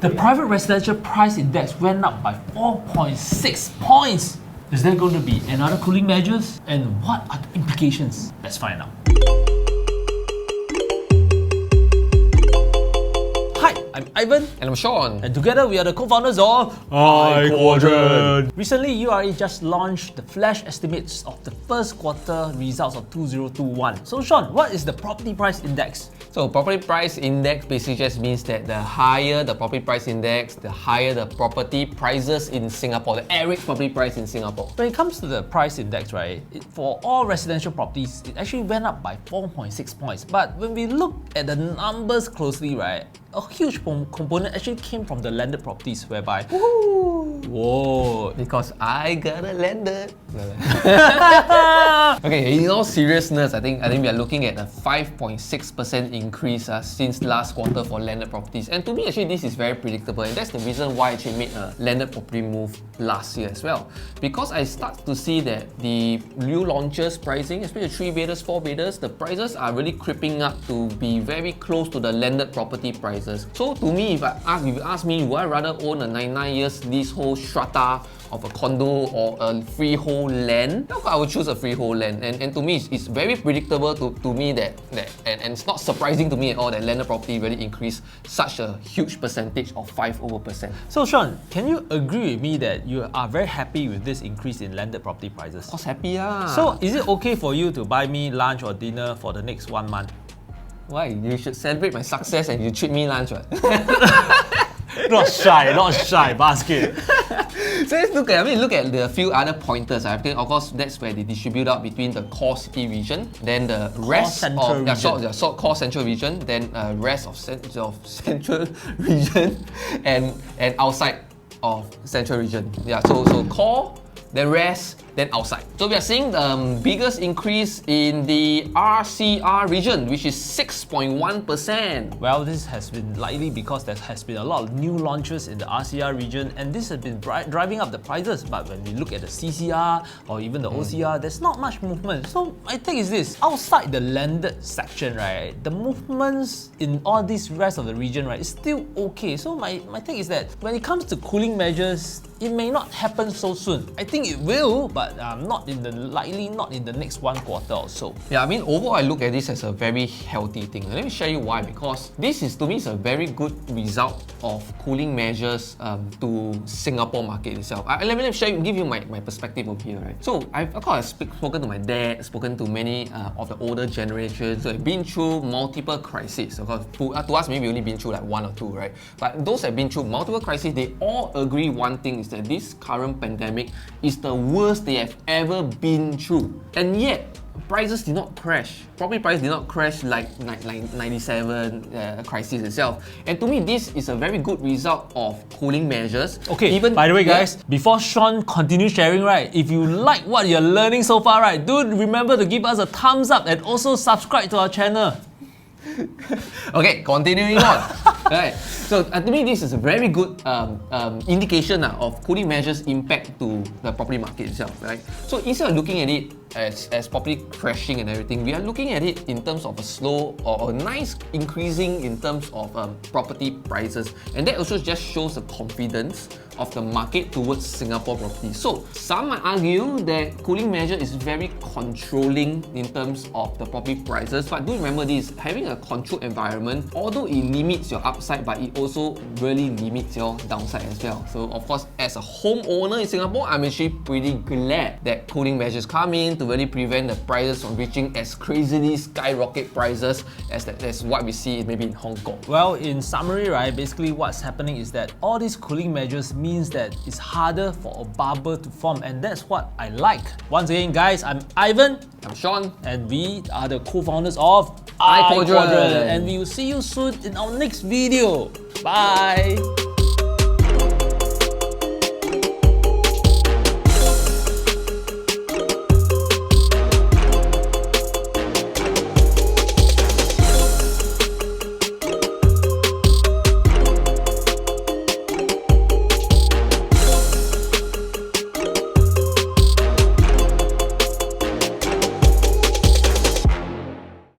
The private residential price index went up by 4.6 points. Is there going to be another cooling measures? And what are the implications? Let's find out. Hi, I'm Ivan. And I'm Sean. And together we are the co-founders of Quadrant. Recently, URA just launched the flash estimates of the first quarter results of 2021. So Sean, what is the property price index? So property price index basically just means that the higher the property price index, the higher the property prices in Singapore, the average property price in Singapore. When it comes to the price index, right, for all residential properties, it actually went up by 4.6 points. But when we look at the numbers closely, right, a huge component actually came from the landed properties, whereby whoa, because I got a landed. Okay, in all seriousness, I think we are looking at a 5.6% increase since last quarter for landed properties. And to me, actually, this is very predictable, and that's the reason why I actually made a landed property move last year as well. Because I start to see that the new launches pricing, especially 3-bedders, 4-bedders, the prices are really creeping up to be very close to the landed property prices. So to me, if you ask me, would I rather own a 99 years leasehold strata of a condo or a freehold land? I would choose a freehold land. And to me, it's very predictable to me that and it's not surprising to me at all that landed property really increased such a huge percentage of 5%. So Sean, can you agree with me that you are very happy with this increase in landed property prices? Of course, happy ah. So is it okay for you to buy me lunch or dinner for the next 1 month? Why? You should celebrate my success and you treat me lunch, right? Not shy, basket. So let's look at the few other pointers. I think, of course, that's where they distribute out between the core city region, then the rest of core central region, then rest of central region, and outside of central region. Yeah. So core, then rest, then outside. So we are seeing the biggest increase in the RCR region, which is 6.1%. Well, this has been likely because there has been a lot of new launches in the RCR region, and this has been driving up the prices. But when we look at the CCR or even the OCR, there's not much movement. So my take is this: outside the landed section, right, the movements in all this rest of the region, right, is still okay. So my take is that when it comes to cooling measures, it may not happen so soon. I think it will, but likely not in the next 1 quarter or so. Yeah, I mean, overall, I look at this as a very healthy thing. Let me show you why. Because this is, to me, is a very good result of cooling measures to Singapore market itself. Let me give you my perspective over here, right? So I've spoken to my dad, spoken to many of the older generations. So I've been through multiple crises. Of course, to us, maybe only been through like 1 or 2, right? But those have been through multiple crises. They all agree one thing is that this current pandemic is the worst they have ever been through. And yet, prices did not crash. Property price did not crash like 97 crisis itself. And to me, this is a very good result of cooling measures. Okay, by the way, guys, before Sean continues sharing, right, if you like what you're learning so far, right, do remember to give us a thumbs up and also subscribe to our channel. Okay, continuing on. Right. So to me, this is a very good indication of cooling measures' impact to the property market itself. Right. So instead of looking at it as property crashing and everything, we are looking at it in terms of a slow or a nice increasing in terms of property prices, and that also just shows the confidence of the market towards Singapore property. So some might argue that cooling measure is very controlling in terms of the property prices, but do remember this: having a controlled environment, although it limits your upside, but it also really limits your downside as well. So of course, as a homeowner in Singapore, I'm actually pretty glad that cooling measures come in to really prevent the prices from reaching as crazily skyrocket prices as what we see maybe in Hong Kong. Well, in summary, right, basically what's happening is that all these cooling measures means that it's harder for a bubble to form, and that's what I like. Once again, guys, I'm Ivan. I'm Sean. And we are the co-founders of Quadrant. And we will see you soon in our next video. Bye!